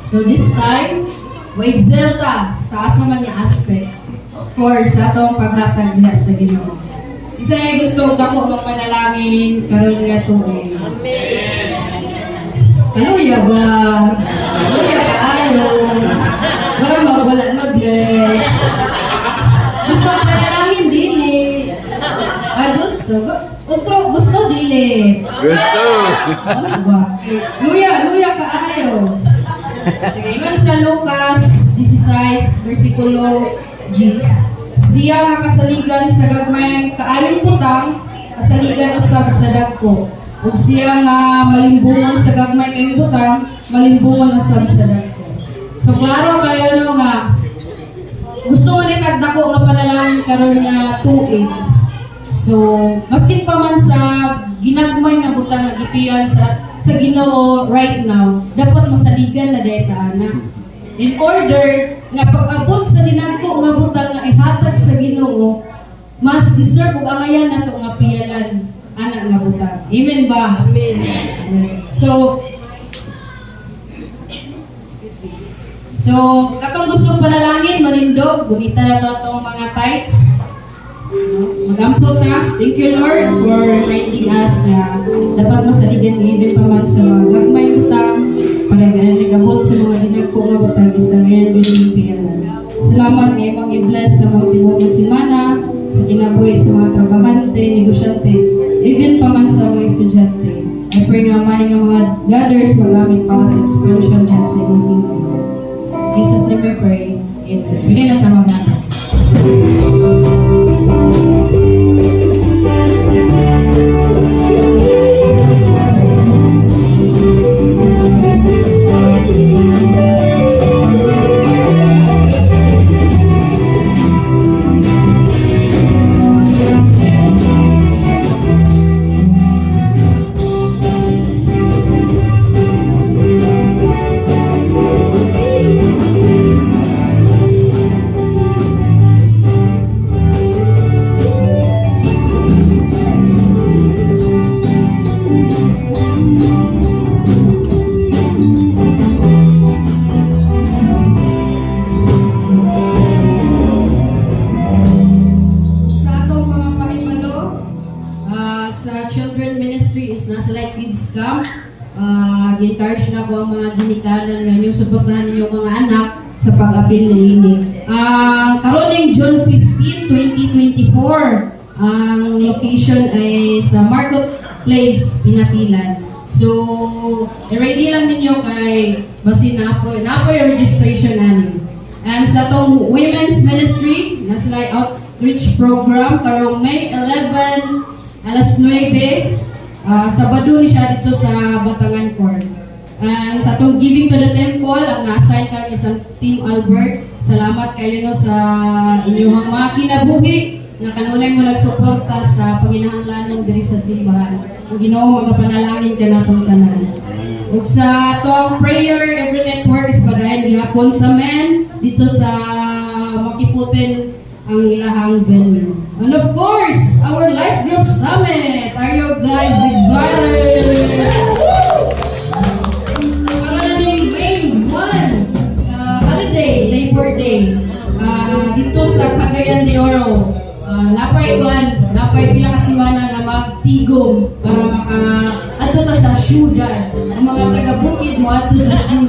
So this time, wa-excel ta sa asa man nga aspect for sa atong paghatag diha sa Ginoo. Isa ay gusto dako ng panalangin karon nga tuig. Amen. Hallelujah ba? Hallelujah kaayo. Para mawala na bless. Gusto panalangin dili. Gusto dili. Gusto. Ano ba? Luya kaayo. Sige, ngon sa Lucas 16, versikulo 10. Siya nga kasaligan sa gagmayng kaayong putang, kasaligan usab sa dagko. Ug siya nga malimbungon sa gagmay kayong butang, malimbungon usab sa dagko. So klaro kayo no nga gusto mo ni tagdako nga panalangin karon nga tuig. So, maskin pa man sa ginagmay nga butang nga gipian sa Ginoo right now, dapat masaligan na dayta ana. In order nga pag-abot sa dinagko nga butang nga ihatag sa Ginoo, mas deserve ug angayan nato nga piyalan ana nga butang. Amen ba? Amen. So katong gusto panalangin manindog, gunita na to atong mga tithes. Magampot na. Thank you Lord for reminding us na dapat masaligan even pa man sa mga gagmay butang para nagabot sa mga dinagko nga butang isang ngayon bilimpiyan. Salamat ngayon mga i-bless sa mga tibok na simana, sa kinabuhi sa mga trabahante, negosyante, even pa man sa mga estudyante. I pray nga maning nga mga gathers magamit para sa expansion niya sa inyong Jesus name we pray. Amen. Pwede na tama natin. Sa children ministry is nasa Light Kids Camp. Gi-encourage na po ang mga ginikanan nga inyo suportahan ninyo mga anak sa pag-apil na ini. Karon ng June 15, 2024, ang location ay sa Market Place, Pinatilan. So, ready lang ninyo kay basi na po yung registration namin. And sa tong women's ministry, nasa Light Outreach Program, karong May 11, alas 9, Sabado ni siya dito sa Batangan Court. And sa itong Giving to the Temple, ang na-assign kami sa Team Albert. Salamat kayo no sa inyong mga kinabuhi na kanunay mo nagsuporta sa panginahanglanon diri sa simbahan. Ang Ginoo magapanalangin ka na pong tanan. Ug sa itong prayer every network is padayon gihapon sa men dito sa Makiputin ang ilahang venue. And of course, our Life Group Summit. Are you guys excited? So, karananing May 1, holiday, Labor Day. Dito sa Cagayan de Oro. Napay pila kasimana nga magtigom para maka adto ta sa syudad. Ang mga taga-bukid mo adto sa syudad.